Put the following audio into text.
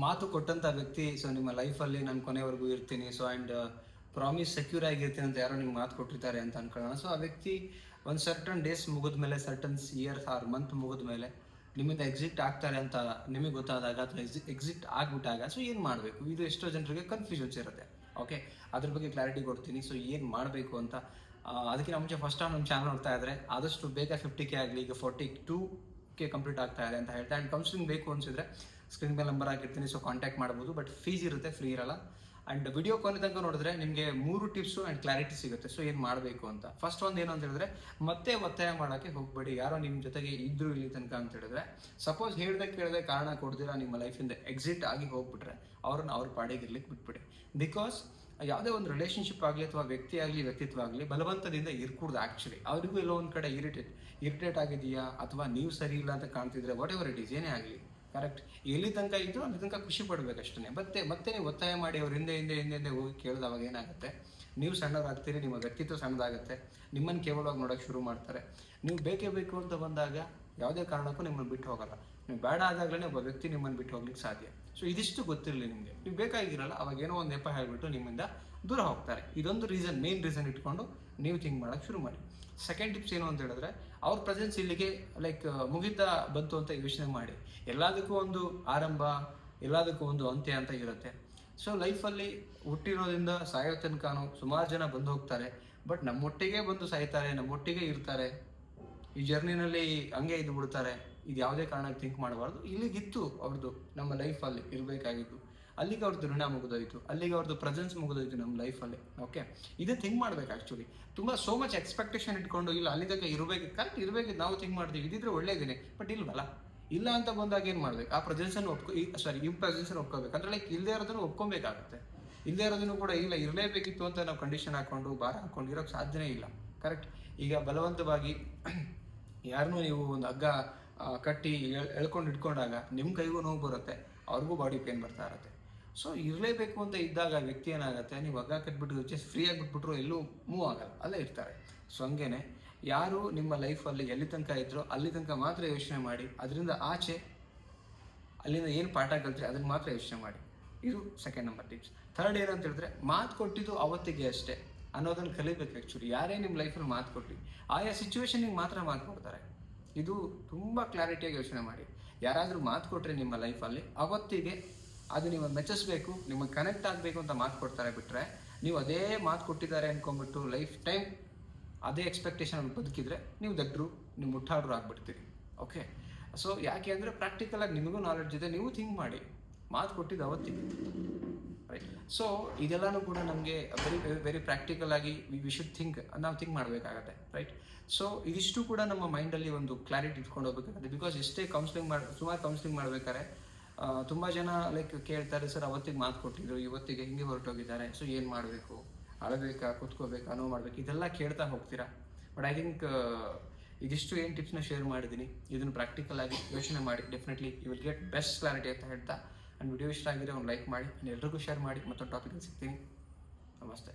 ಮಾತು ಕೊಟ್ಟಂಥ ವ್ಯಕ್ತಿ ಸೊ ನಿಮ್ಮ ಲೈಫಲ್ಲಿ ನಾನು ಕೊನೆವರೆಗೂ ಇರ್ತೀನಿ, ಸೊ ಆ್ಯಂಡ್ ಪ್ರಾಮಿಸ್ ಸೆಕ್ಯೂರ್ ಆಗಿರ್ತೀನಿ ಅಂತ ಯಾರೋ ನಿಮ್ಗೆ ಮಾತು ಕೊಟ್ಟಿರ್ತಾರೆ ಅಂತ ಅನ್ಕೊಳ್ಳೋಣ. ಸೊ ಆ ವ್ಯಕ್ತಿ ಒಂದು ಸರ್ಟನ್ ಡೇಸ್ ಮುಗಿದ ಮೇಲೆ, ಸರ್ಟನ್ ಇಯರ್ಸ್ ಆರ್ ಮಂತ್ ಮುಗಿದ ಮೇಲೆ ನಿಮ್ಮಿಂದ ಎಕ್ಸಿಟ್ ಆಗ್ತಾರೆ ಅಂತ ನಿಮಗೆ ಗೊತ್ತಾದಾಗ ಅಥವಾ ಎಕ್ಸಿಟ್ ಆಗಿಬಿಟ್ಟಾಗ ಸೊ ಏನು ಮಾಡಬೇಕು, ಇದು ಎಷ್ಟೋ ಜನರಿಗೆ ಕನ್ಫ್ಯೂಷನ್ಸ್ ಇರುತ್ತೆ. ಓಕೆ, ಅದ್ರ ಬಗ್ಗೆ ಕ್ಲಾರಿಟಿ ಕೊಡ್ತೀನಿ. ಸೊ ಏನು ಮಾಡಬೇಕು ಅಂತ ಅದಕ್ಕಿಂತ ಮುಂಚೆ ಫಸ್ಟ್ ಟೈಮ್ ನಮ್ಮ ಚಾನಲ್ ನೋಡ್ತಾ ಇದ್ದರೆ ಆದಷ್ಟು ಬೇಗ 50K ಆಗಲಿ, ಈಗ 42K ಕಂಪ್ಲೀಟ್ ಆಗ್ತಾ ಇದೆ ಅಂತ ಹೇಳ್ತಾ. ಆ್ಯಂಡ್ ಕೌನ್ಸಿಲಿಂಗ್ ಬೇಕು ಅನಿಸಿದ್ರೆ ಸ್ಕ್ರೀನ್ ಮೇಲೆ ನಂಬರ್ ಹಾಕಿರ್ತೀನಿ, ಸೊ ಕಾಂಟ್ಯಾಕ್ಟ್ ಮಾಡ್ಬೋದು. ಬಟ್ ಫೀಸ್ ಇರುತ್ತೆ, ಫ್ರೀ ಇರಲ್ಲ. ಆ್ಯಂಡ್ ವಿಡಿಯೋ ಕೊನೆ ತನಕ ನೋಡಿದ್ರೆ ನಿಮಗೆ 3 ಟಿಪ್ಸು ಆ್ಯಂಡ್ ಕ್ಲಾರಿಟಿ ಸಿಗುತ್ತೆ. ಸೊ ಏನು ಮಾಡಬೇಕು ಅಂತ. ಫಸ್ಟ್ ಒಂದು ಏನು ಅಂತ ಹೇಳಿದ್ರೆ, ಮತ್ತೆ ಒತ್ತಾಯ ಮಾಡೋಕ್ಕೆ ಹೋಗಬೇಡಿ. ಯಾರೋ ನಿಮ್ಮ ಜೊತೆಗೆ ಇದ್ರು ಇಲ್ಲಿ ತನಕ ಅಂತ ಹೇಳಿದ್ರೆ, ಸಪೋಸ್ ಕೇಳದೆ ಕಾರಣ ಕೊಡ್ದಿರಾ ನಿಮ್ಮ ಲೈಫಿಂದ ಎಕ್ಸಿಟ್ ಆಗಿ ಹೋಗ್ಬಿಟ್ರೆ ಅವ್ರನ್ನ ಅವ್ರ ಪಾಡಿಗೆ ಇರ್ಲಿಕ್ಕೆ ಬಿಟ್ಬಿಡಿ. ಬಿಕಾಸ್ ಯಾವುದೇ ಒಂದು ರಿಲೇಷನ್ಶಿಪ್ ಆಗಲಿ ಅಥವಾ ವ್ಯಕ್ತಿ ಆಗಲಿ ವ್ಯಕ್ತಿತ್ವ ಆಗಲಿ ಬಲವಂತದಿಂದ ಇರ್ಕೂಡ್ದು. ಆ್ಯಕ್ಚುಲಿ ಅವ್ರಿಗೂ ಎಲ್ಲೋ ಒಂದು ಕಡೆ ಇರಿಟೇಟ್ ಆಗಿದೆಯಾ ಅಥವಾ ನೀವು ಸರಿ ಇಲ್ಲ ಅಂತ ಕಾಣ್ತಿದ್ರೆ, ವಾಟ್ ಎವರ್ ಇಟ್ ಈಸ್, ಏನೇ ಆಗಲಿ, ಕರೆಕ್ಟ್, ಎಲ್ಲಿ ತನಕ ಇದ್ರು ಅಲ್ಲಿ ತನಕ ಖುಷಿ ಪಡಬೇಕಷ್ಟೇ. ಮತ್ತೆ ನೀವು ಒತ್ತಾಯ ಮಾಡಿ ಅವ್ರ ಹಿಂದೆ ಹೋಗಿ ಕೇಳಿದವಾಗ ಏನಾಗುತ್ತೆ, ನೀವು ಸಣ್ಣದಾಗ್ತೀರಿ, ನಿಮ್ಮ ವ್ಯಕ್ತಿತ್ವ ಸಣ್ಣದಾಗುತ್ತೆ, ನಿಮ್ಮನ್ನು ಕೇವಲವಾಗಿ ನೋಡೋಕ್ಕೆ ಶುರು ಮಾಡ್ತಾರೆ. ನೀವು ಬೇಕೇ ಬೇಕು ಅಂತ ಬಂದಾಗ ಯಾವುದೇ ಕಾರಣಕ್ಕೂ ನಿಮ್ಮನ್ನು ಬಿಟ್ಟು ಹೋಗಲ್ಲ. ನೀವು ಬೇಡ ಆದಾಗಲೇ ಒಬ್ಬ ವ್ಯಕ್ತಿ ನಿಮ್ಮನ್ನು ಬಿಟ್ಟು ಹೋಗ್ಲಿಕ್ಕೆ ಸಾಧ್ಯ. ಸೊ ಇದಿಷ್ಟು ಗೊತ್ತಿರಲಿ ನಿಮಗೆ. ನೀವು ಬೇಕಾಗಿರಲ್ಲ, ಅವಾಗ ಏನೋ ಒಂದು ನೆಪ ಹೇಳಿಬಿಟ್ಟು ನಿಮ್ಮಿಂದ ದೂರ ಹೋಗ್ತಾರೆ. ಇದೊಂದು ಮೇನ್ ರೀಸನ್ ಇಟ್ಕೊಂಡು ನೀವು ಥಿಂಕ್ ಮಾಡೋಕ್ಕೆ ಶುರು ಮಾಡಿ. ಸೆಕೆಂಡ್ ಟಿಪ್ಸ್ ಏನು ಅಂತ ಹೇಳಿದ್ರೆ, ಅವ್ರ ಪ್ರೆಸೆನ್ಸ್ ಇಲ್ಲಿಗೆ ಮುಗಿತಾ ಬಂತು ಅಂತ ಯೋಚನೆ ಮಾಡಿ. ಎಲ್ಲದಕ್ಕೂ ಒಂದು ಆರಂಭ, ಎಲ್ಲದಕ್ಕೂ ಒಂದು ಅಂತ್ಯ ಅಂತ ಇರುತ್ತೆ. ಸೊ ಲೈಫಲ್ಲಿ ಹುಟ್ಟಿರೋದ್ರಿಂದ ಸಾಯೋ ತನಕನೂ ಸುಮಾರು ಜನ ಬಂದು ಹೋಗ್ತಾರೆ. ಬಟ್ ನಮ್ಮೊಟ್ಟಿಗೆ ಬಂದು ಸಾಯ್ತಾರೆ, ನಮ್ಮೊಟ್ಟಿಗೆ ಇರ್ತಾರೆ. ಈ ಜರ್ನಿನಲ್ಲಿ ಹಂಗೆ ಇದ್ದು ಬಿಡ್ತಾರೆ. ಇದು ಯಾವುದೇ ಕಾರಣಕ್ಕೆ ಥಿಂಕ್ ಮಾಡಬಾರ್ದು. ಇಲ್ಲಿಗಿತ್ತು ಅವ್ರದ್ದು ನಮ್ಮ ಲೈಫಲ್ಲಿ ಇರಬೇಕಾಗಿತ್ತು, ಅಲ್ಲಿಗೆ ಅವ್ರದ್ದು ಋಣ ಮುಗಿದೋಯ್ತು, ಅಲ್ಲಿಗೆ ಅವ್ರದ್ದು ಪ್ರೆಸೆನ್ಸ್ ಮುಗಿದೋಯ್ತು ನಮ್ಮ ಲೈಫಲ್ಲಿ. ಓಕೆ, ಇದು ಥಿಂಕ್ ಮಾಡ್ಬೇಕು. ಆ್ಯಕ್ಚುಲಿ ತುಂಬ ಸೋ ಮಚ್ ಎಕ್ಸ್ಪೆಕ್ಟೇಷನ್ ಇಟ್ಕೊಂಡು ಇಲ್ಲ ಅಲ್ಲಿ ತನಕ ಇರಬೇಕು, ಕರೆಕ್ಟ್ ಇರಬೇಕು ನಾವು ಥಿಂಕ್ ಮಾಡ್ತೀವಿ, ಇದಿದ್ರೆ ಒಳ್ಳೇದೇನೆ. ಬಟ್ ಇಲ್ವಲ್ಲ, ಇಲ್ಲ ಅಂತ ಬಂದಾಗ ಏನು ಮಾಡ್ಬೇಕು, ಆ ಪ್ರೆಸೆನ್ಸನ್ನು ಈ ಪ್ರೆಸೆನ್ಸನ್ನು ಒಪ್ಕೋಬೇಕು. ಅಂದರೆ ಇಲ್ಲದೆ ಇರೋದನ್ನು ಒಪ್ಕೊಬೇಕಾಗುತ್ತೆ. ಇಲ್ಲದೆ ಇರೋದನ್ನು ಕೂಡ ಇಲ್ಲ ಇರಲೇಬೇಕಿತ್ತು ಅಂತ ನಾವು ಕಂಡೀಷನ್ ಹಾಕ್ಕೊಂಡು ಭಾರ ಹಾಕ್ಕೊಂಡು ಇರೋಕ್ಕೆ ಸಾಧ್ಯನೇ ಇಲ್ಲ. ಕರೆಕ್ಟ್, ಈಗ ಬಲವಂತವಾಗಿ ಯಾರನ್ನೂ ನೀವು ಒಂದು ಹಗ್ಗ ಕಟ್ಟಿ ಎಳ್ಕೊಂಡು ಇಟ್ಕೊಂಡಾಗ ನಿಮ್ಮ ಕೈಗೂ ನೋವು ಬರುತ್ತೆ, ಅವ್ರಿಗೂ ಬಾಡಿ ಪೇನ್ ಬರ್ತಾ ಇರುತ್ತೆ. ಸೊ ಇರಲೇಬೇಕು ಅಂತ ಇದ್ದಾಗ ವ್ಯಕ್ತಿ ಏನಾಗುತ್ತೆ, ನೀವು ಹಗ್ಗ ಕಟ್ಬಿಟ್ಟು ಜಸ್ಟ್ ಫ್ರೀ ಆಗಿಬಿಟ್ಬಿಟ್ರು ಎಲ್ಲೂ ಮೂವ್ ಆಗಲ್ಲ, ಅಲ್ಲೇ ಇರ್ತಾರೆ. ಸೊ ಹಂಗೇನೆ ಯಾರು ನಿಮ್ಮ ಲೈಫಲ್ಲಿ ಎಲ್ಲಿ ತನಕ ಇದ್ರೋ ಅಲ್ಲಿ ತನಕ ಮಾತ್ರ ಯೋಚನೆ ಮಾಡಿ. ಅದರಿಂದ ಆಚೆ ಅಲ್ಲಿಂದ ಏನು ಪಾಠ ಕಲ್ತ್ರಿ ಅದನ್ನು ಮಾತ್ರ ಯೋಚನೆ ಮಾಡಿ. ಇದು ಸೆಕೆಂಡ್ ನಂಬರ್ ಟಿಪ್ಸ್. ಥರ್ಡ್ ಏನಂತ ಹೇಳಿದ್ರೆ, ಮಾತು ಕೊಟ್ಟಿದ್ದು ಅವತ್ತಿಗೆ ಅಷ್ಟೇ ಅನ್ನೋದನ್ನು ಕಲಿಬೇಕು. ಆ್ಯಕ್ಚುಲಿ ಯಾರೇ ನಿಮ್ಮ ಲೈಫಲ್ಲಿ ಮಾತು ಕೊಟ್ಟು ಆಯಾ ಸಿಚುವೇಶನಿಗೆ ಮಾತ್ರ ಮಾತು ಕೊಡ್ತಾರೆ. ಇದು ತುಂಬ ಕ್ಲಾರಿಟಿಯಾಗಿ ಯೋಚನೆ ಮಾಡಿ. ಯಾರಾದರೂ ಮಾತು ಕೊಟ್ಟರೆ ನಿಮ್ಮ ಲೈಫಲ್ಲಿ ಅವತ್ತಿಗೆ ಅದು ನೀವು ಮೆಚ್ಚಿಸ್ಬೇಕು, ನಿಮಗೆ ಕನೆಕ್ಟ್ ಆಗಬೇಕು ಅಂತ ಮಾತು ಕೊಡ್ತಾರೆ. ಬಿಟ್ಟರೆ ನೀವು ಅದೇ ಮಾತು ಕೊಟ್ಟಿದ್ದಾರೆ ಅಂದ್ಕೊಂಡ್ಬಿಟ್ಟು ಲೈಫ್ ಟೈಮ್ ಅದೇ ಎಕ್ಸ್ಪೆಕ್ಟೇಷನ್ ಬದುಕಿದ್ರೆ ನೀವು ದಡ್ರು, ನೀವು ಮುಟ್ಟಾಡ್ರು ಆಗ್ಬಿಡ್ತೀರಿ. ಓಕೆ, ಸೊ ಯಾಕೆ ಅಂದರೆ ಪ್ರಾಕ್ಟಿಕಲಾಗಿ ನಿಮಗೂ ನಾಲೆಡ್ಜ್ ಇದೆ, ನೀವು ಥಿಂಕ್ ಮಾಡಿ. ಮಾತು ಕೊಟ್ಟಿದ್ದು ಅವತ್ತಿಗೆ, ರೈಟ್. ಸೊ ಇದೆಲ್ಲನೂ ಕೂಡ ನಮಗೆ ವೆರಿ ಪ್ರಾಕ್ಟಿಕಲ್ ಆಗಿ ವಿ ಶುಡ್ ನಾವು ಥಿಂಕ್ ಮಾಡಬೇಕಾಗತ್ತೆ, ರೈಟ್. ಸೊ ಇದಿಷ್ಟು ಕೂಡ ನಮ್ಮ ಮೈಂಡಲ್ಲಿ ಒಂದು ಕ್ಲಾರಿಟಿ ಇಟ್ಕೊಂಡು ಹೋಗ್ಬೇಕಾಗುತ್ತೆ. ಬಿಕಾಸ್ ಎಷ್ಟೇ ಸುಮಾರು ಕೌನ್ಸಿಲಿಂಗ್ ಮಾಡ್ಬೇಕಾದ್ರೆ ತುಂಬ ಜನ ಕೇಳ್ತಾರೆ, ಸರ್ ಅವತ್ತಿಗೆ ಮಾತು ಕೊಟ್ಟಿದ್ರು, ಇವತ್ತಿಗೆ ಹಿಂಗೆ ಹೊರಟೋಗಿದ್ದಾರೆ, ಸೊ ಏನು ಮಾಡಬೇಕು, ಅಳಬೇಕಾ, ಕೂತ್ಕೋಬೇಕಾ, ನೋವು ಮಾಡಬೇಕು, ಇದೆಲ್ಲ ಕೇಳ್ತಾ ಹೋಗ್ತೀರಾ. ಬಟ್ ಐ ಥಿಂಕ್ ಇದಿಷ್ಟು ಏನು ಟಿಪ್ಸ್ನ ಶೇರ್ ಮಾಡಿದ್ದೀನಿ, ಇದನ್ನು ಪ್ರಾಕ್ಟಿಕಲ್ ಆಗಿ ಯೋಚನೆ ಮಾಡಿ. Definitely you will get best clarity ಅಂತ ಹೇಳ್ತಾ, ಆ್ಯಂಡ್ ವಿಡಿಯೋ ಇಷ್ಟ ಆಗಿದ್ರೆ ಒಂದು ಲೈಕ್ ಮಾಡಿ, ಎಲ್ರಿಗೂ ಶೇರ್ ಮಾಡಿ. ಮತ್ತೊಂದು ಟಾಪಿಕಲ್ಲಿ ಸಿಗ್ತೀನಿ. ನಮಸ್ತೆ.